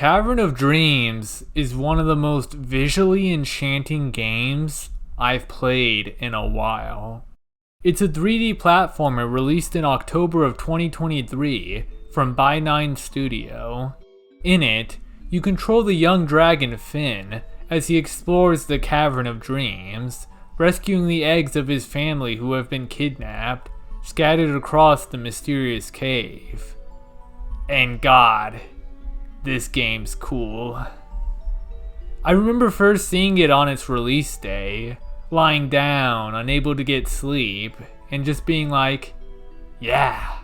Cavern of Dreams is one of the most visually enchanting games I've played in a while. It's a 3D platformer released in October of 2023 from By9 Studio. In it, you control the young dragon Finn as he explores the Cavern of Dreams, rescuing the eggs of his family who have been kidnapped, scattered across the mysterious cave. And God, this game's cool. I remember first seeing it on its release day, lying down, unable to get sleep, and just being like, yeah,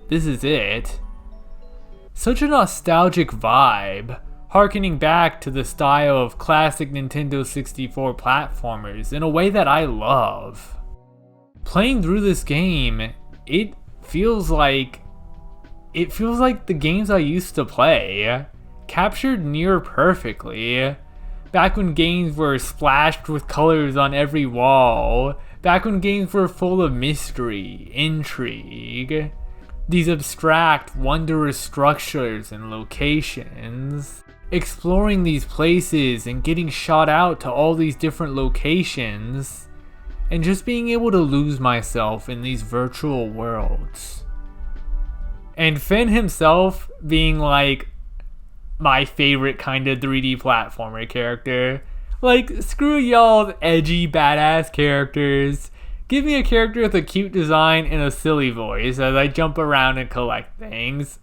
this is it. Such a nostalgic vibe, harkening back to the style of classic Nintendo 64 platformers in a way that I love. Playing through this game, it feels like the games I used to play, captured near perfectly. Back when games were splashed with colors on every wall, back when games were full of mystery, intrigue, these abstract, wondrous structures and locations. Exploring these places and getting shot out to all these different locations, and just being able to lose myself in these virtual worlds. And Finn himself being like my favorite kind of 3D platformer character. Like, screw y'all's edgy, badass characters. Give me a character with a cute design and a silly voice as I jump around and collect things.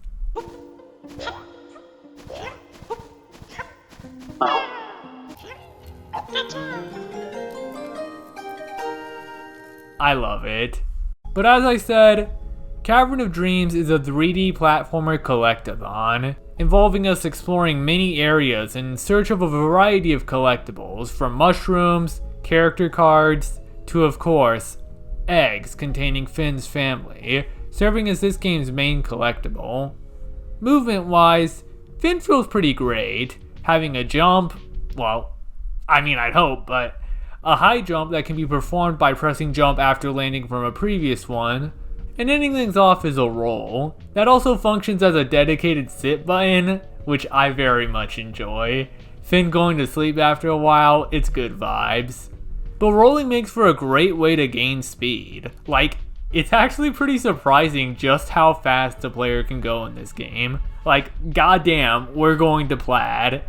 I love it. But as I said, Cavern of Dreams is a 3D platformer collectathon, involving us exploring many areas in search of a variety of collectibles, from mushrooms, character cards, to, of course, eggs containing Finn's family, serving as this game's main collectible. Movement-wise, Finn feels pretty great, having a jump, well, I mean I'd hope, but a high jump that can be performed by pressing jump after landing from a previous one, and ending things off is a roll that also functions as a dedicated sit button, which I very much enjoy. Finn going to sleep after a while, it's good vibes. But rolling makes for a great way to gain speed. Like, it's actually pretty surprising just how fast a player can go in this game. Like, goddamn, we're going to plaid.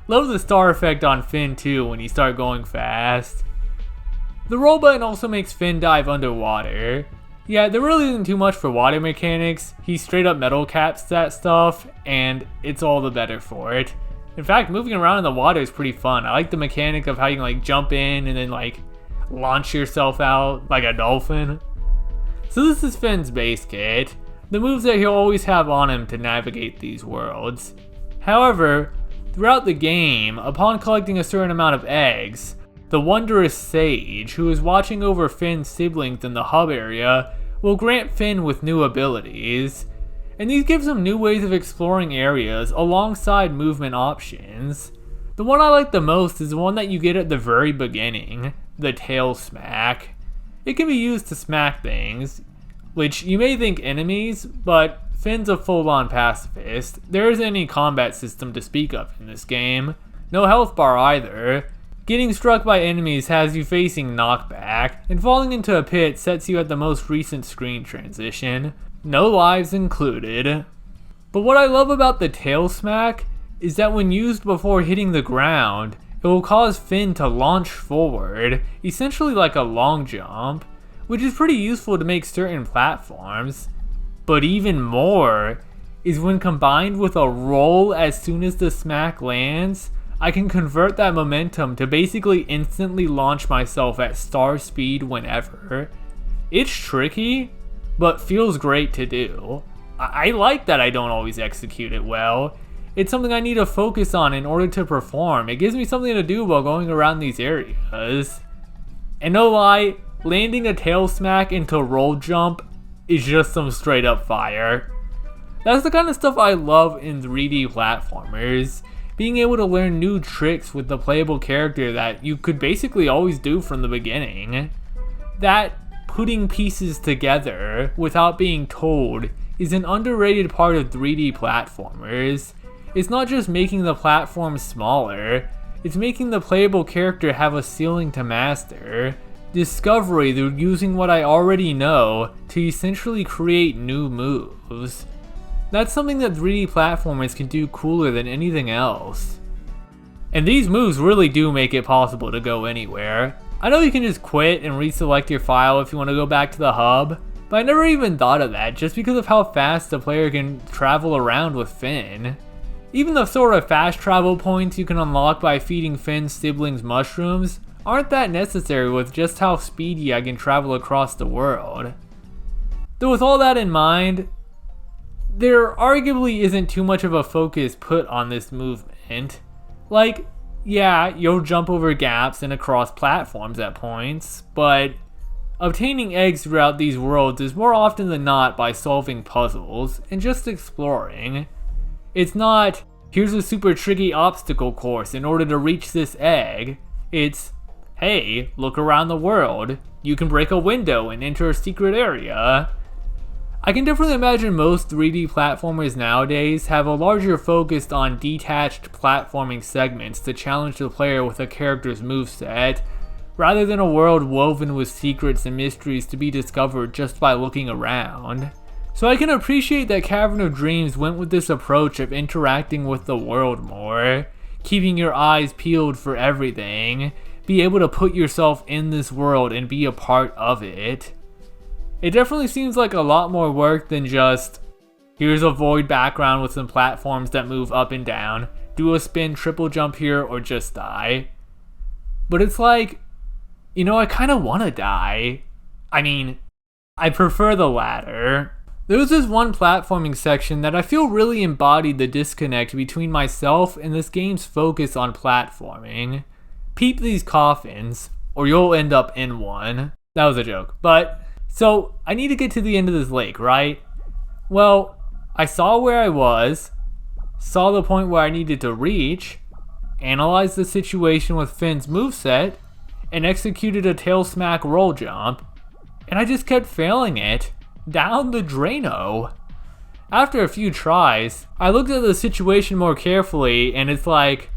Love the star effect on Finn too when you start going fast. The roll button also makes Finn dive underwater. Yeah, there really isn't too much for water mechanics. He straight up metal caps that stuff, and it's all the better for it. In fact, moving around in the water is pretty fun. I like the mechanic of how you can like jump in and then like launch yourself out like a dolphin. So this is Finn's base kit, the moves that he'll always have on him to navigate these worlds. However, throughout the game, upon collecting a certain amount of eggs, the wondrous sage, who is watching over Finn's siblings in the hub area, will grant Finn with new abilities, and these gives him new ways of exploring areas alongside movement options. The one I like the most is the one that you get at the very beginning, the tail smack. It can be used to smack things, which you may think enemies, but Finn's a full-on pacifist. There isn't any combat system to speak of in this game. No health bar either. Getting struck by enemies has you facing knockback, and falling into a pit sets you at the most recent screen transition. No lives included. But what I love about the tail smack is that when used before hitting the ground, it will cause Finn to launch forward, essentially like a long jump, which is pretty useful to make certain platforms. But even more is when combined with a roll as soon as the smack lands, I can convert that momentum to basically instantly launch myself at star speed whenever. It's tricky, but feels great to do. I like that I don't always execute it well. It's something I need to focus on in order to perform. It gives me something to do while going around these areas. And no lie, landing a tail smack into roll jump is just some straight up fire. That's the kind of stuff I love in 3D platformers. Being able to learn new tricks with the playable character that you could basically always do from the beginning. That putting pieces together without being told is an underrated part of 3D platformers. It's not just making the platforms smaller, it's making the playable character have a ceiling to master. Discovery through using what I already know to essentially create new moves. That's something that 3D platformers can do cooler than anything else. And these moves really do make it possible to go anywhere. I know you can just quit and reselect your file if you want to go back to the hub, but I never even thought of that just because of how fast the player can travel around with Finn. Even the sort of fast travel points you can unlock by feeding Finn's siblings mushrooms aren't that necessary with just how speedy I can travel across the world. Though with all that in mind, there arguably isn't too much of a focus put on this movement. Like, yeah, you'll jump over gaps and across platforms at points, but obtaining eggs throughout these worlds is more often than not by solving puzzles and just exploring. It's not, here's a super tricky obstacle course in order to reach this egg. It's, hey, look around the world. You can break a window and enter a secret area. I can definitely imagine most 3D platformers nowadays have a larger focus on detached platforming segments to challenge the player with a character's moveset, rather than a world woven with secrets and mysteries to be discovered just by looking around. So I can appreciate that Cavern of Dreams went with this approach of interacting with the world more, keeping your eyes peeled for everything, be able to put yourself in this world and be a part of it. It definitely seems like a lot more work than just, here's a void background with some platforms that move up and down, do a spin, triple jump here, or just die. But it's like, you know, I kind of want to die. I mean, I prefer the latter. There was this one platforming section that I feel really embodied the disconnect between myself and this game's focus on platforming. Peep these coffins, or you'll end up in one. That was a joke. But, so, I need to get to the end of this lake, right? Well, I saw where I was, saw the point where I needed to reach, analyzed the situation with Finn's moveset, and executed a tail smack roll jump, and I just kept failing it. Down the draino. After a few tries, I looked at the situation more carefully and it's like,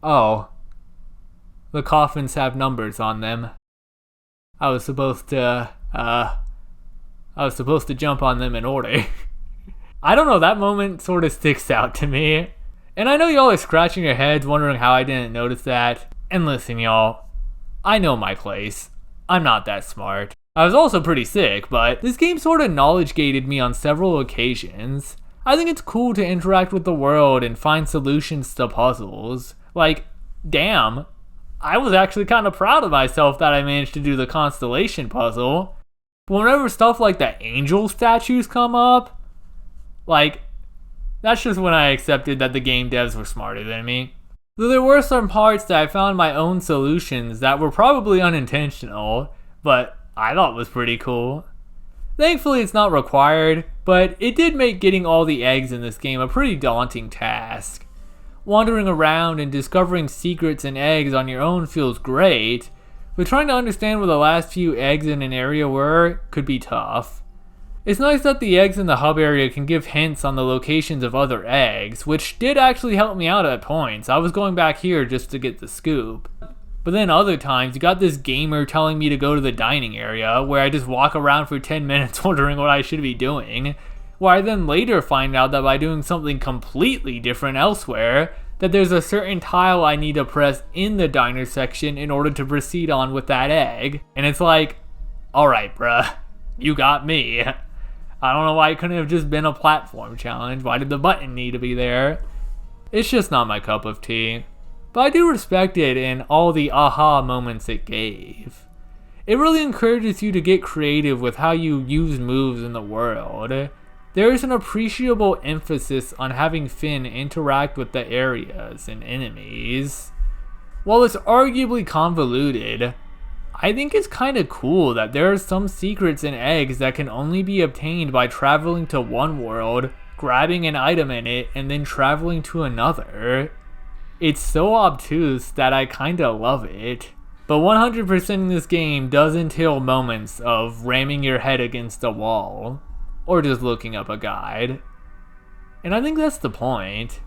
oh, the coffins have numbers on them. I was supposed to jump on them in order. I don't know, that moment sort of sticks out to me. And I know y'all are scratching your heads wondering how I didn't notice that. And listen y'all, I know my place. I'm not that smart. I was also pretty sick, but this game sort of knowledge gated me on several occasions. I think it's cool to interact with the world and find solutions to puzzles. Like, damn, I was actually kind of proud of myself that I managed to do the constellation puzzle. But whenever stuff like the angel statues come up, like, that's just when I accepted that the game devs were smarter than me. Though there were some parts that I found my own solutions that were probably unintentional, but I thought was pretty cool. Thankfully it's not required, but it did make getting all the eggs in this game a pretty daunting task. Wandering around and discovering secrets and eggs on your own feels great, but trying to understand where the last few eggs in an area were could be tough. It's nice that the eggs in the hub area can give hints on the locations of other eggs, which did actually help me out at points. I was going back here just to get the scoop. But then other times, you got this gamer telling me to go to the dining area, where I just walk around for 10 minutes wondering what I should be doing, where I then later find out that by doing something completely different elsewhere, that there's a certain tile I need to press in the diner section in order to proceed on with that egg. And it's like, alright bruh, you got me. I don't know why it couldn't have just been a platform challenge. Why did the button need to be there? It's just not my cup of tea. But I do respect it in all the aha moments it gave. It really encourages you to get creative with how you use moves in the world. There is an appreciable emphasis on having Finn interact with the areas and enemies. While it's arguably convoluted, I think it's kinda cool that there are some secrets and eggs that can only be obtained by traveling to one world, grabbing an item in it, and then traveling to another. It's so obtuse that I kinda love it. But 100%ing this game does entail moments of ramming your head against a wall, or just looking up a guide. And I think that's the point.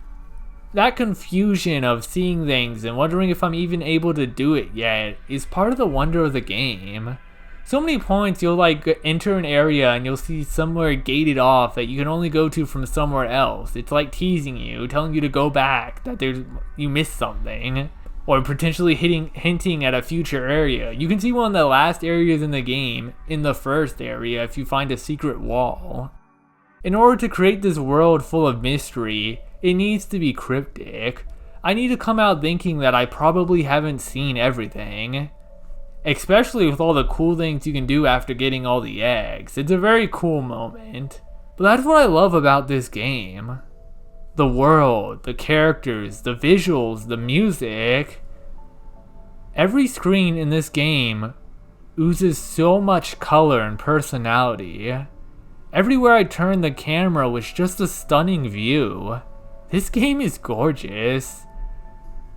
That confusion of seeing things and wondering if I'm even able to do it yet is part of the wonder of the game. So many points you'll like enter an area and you'll see somewhere gated off that you can only go to from somewhere else. It's like teasing you, telling you to go back, that you missed something, or potentially hinting at a future area. You can see one of the last areas in the game in the first area if you find a secret wall. In order to create this world full of mystery, it needs to be cryptic. I need to come out thinking that I probably haven't seen everything. Especially with all the cool things you can do after getting all the eggs. It's a very cool moment. But that's what I love about this game. The world, the characters, the visuals, the music. Every screen in this game oozes so much color and personality. Everywhere I turn the camera was just a stunning view. This game is gorgeous.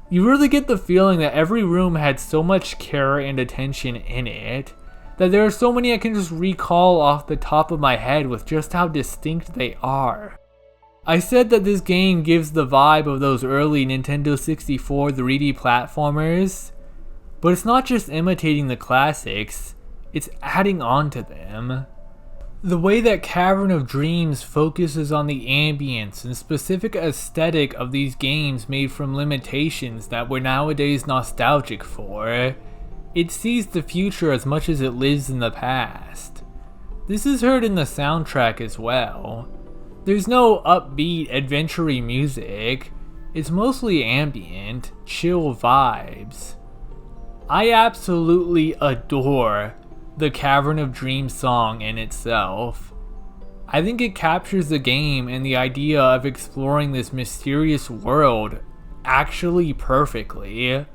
You really get the feeling that every room had so much care and attention in it, that there are so many I can just recall off the top of my head with just how distinct they are. I said that this game gives the vibe of those early Nintendo 64 3D platformers, but it's not just imitating the classics, it's adding on to them. The way that Cavern of Dreams focuses on the ambience and specific aesthetic of these games made from limitations that we're nowadays nostalgic for, it sees the future as much as it lives in the past. This is heard in the soundtrack as well. There's no upbeat, adventure-y music, it's mostly ambient, chill vibes. I absolutely adore the Cavern of Dreams song in itself. I think it captures the game and the idea of exploring this mysterious world actually perfectly.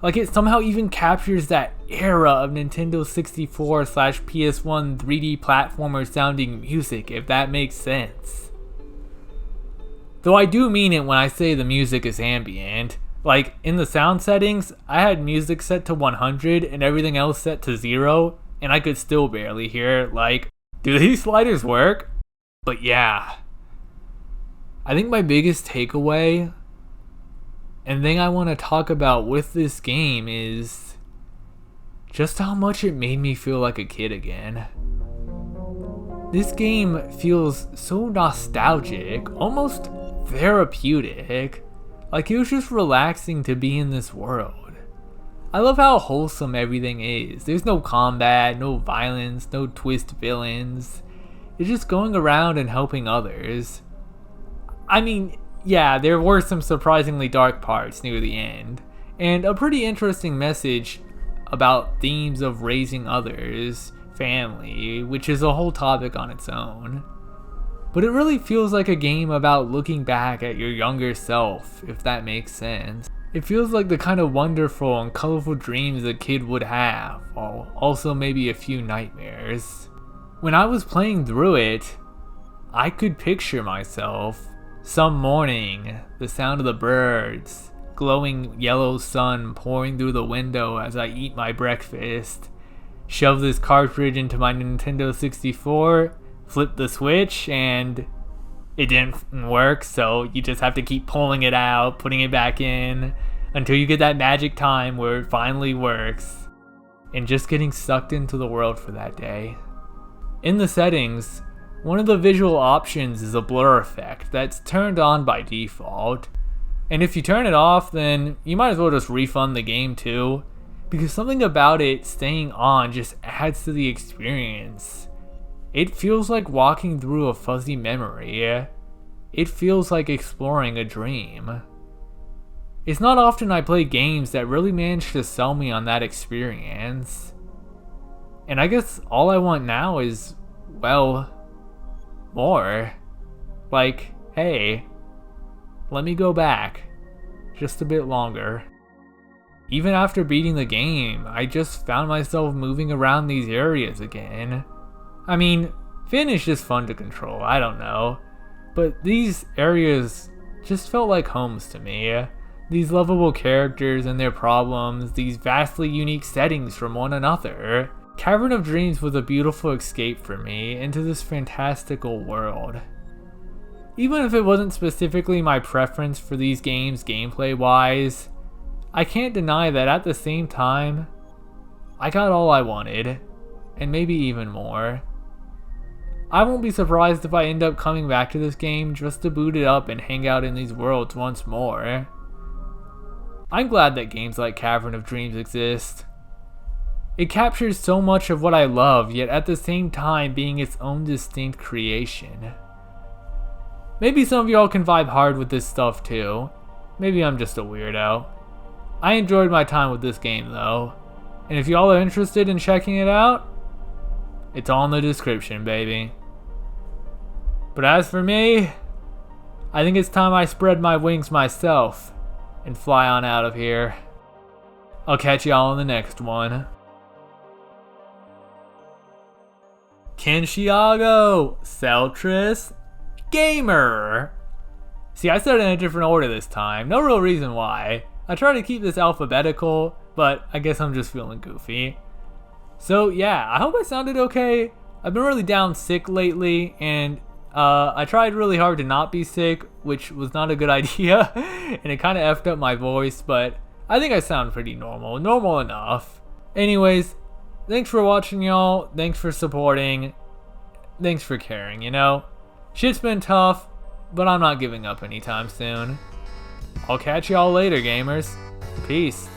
Like it somehow even captures that era of Nintendo 64/PS1 3D platformer sounding music, if that makes sense. Though I do mean it when I say the music is ambient. Like in the sound settings, I had music set to 100 and everything else set to 0. And I could still barely hear it. Like, do these sliders work? But yeah. I think my biggest takeaway and thing I want to talk about with this game is just how much it made me feel like a kid again. This game feels so nostalgic, almost therapeutic. Like it was just relaxing to be in this world. I love how wholesome everything is. There's no combat, no violence, no twist villains. It's just going around and helping others. I mean, yeah, there were some surprisingly dark parts near the end, and a pretty interesting message about themes of raising others, family, which is a whole topic on its own. But it really feels like a game about looking back at your younger self, if that makes sense. It feels like the kind of wonderful and colorful dreams a kid would have, while also maybe a few nightmares. When I was playing through it, I could picture myself, some morning, the sound of the birds, glowing yellow sun pouring through the window as I eat my breakfast, shove this cartridge into my Nintendo 64, flip the switch, and it didn't work, so you just have to keep pulling it out, putting it back in, until you get that magic time where it finally works, and just getting sucked into the world for that day. In the settings, one of the visual options is a blur effect that's turned on by default, and if you turn it off, then you might as well just refund the game too, because something about it staying on just adds to the experience. It feels like walking through a fuzzy memory. It feels like exploring a dream. It's not often I play games that really manage to sell me on that experience. And I guess all I want now is, well, more. Like, hey, let me go back just a bit longer. Even after beating the game, I just found myself moving around these areas again. I mean, Finn is just fun to control, I don't know. But these areas just felt like homes to me. These lovable characters and their problems, these vastly unique settings from one another. Cavern of Dreams was a beautiful escape for me into this fantastical world. Even if it wasn't specifically my preference for these games gameplay wise, I can't deny that at the same time, I got all I wanted, and maybe even more. I won't be surprised if I end up coming back to this game just to boot it up and hang out in these worlds once more. I'm glad that games like Cavern of Dreams exist. It captures so much of what I love, yet at the same time being its own distinct creation. Maybe some of y'all can vibe hard with this stuff too. Maybe I'm just a weirdo. I enjoyed my time with this game though, and if y'all are interested in checking it out, it's all in the description, baby. But as for me, I think it's time I spread my wings myself and fly on out of here. I'll catch y'all in the next one. Kenshiago, Celtris, Gamer. See, I said it in a different order this time. No real reason why. I try to keep this alphabetical, but I guess I'm just feeling goofy. So yeah, I hope I sounded okay. I've been really down sick lately, and I tried really hard to not be sick, which was not a good idea, and it kind of effed up my voice, but I think I sound pretty normal. Normal enough. Anyways, thanks for watching, y'all. Thanks for supporting. Thanks for caring, you know? Shit's been tough, but I'm not giving up anytime soon. I'll catch y'all later, gamers. Peace.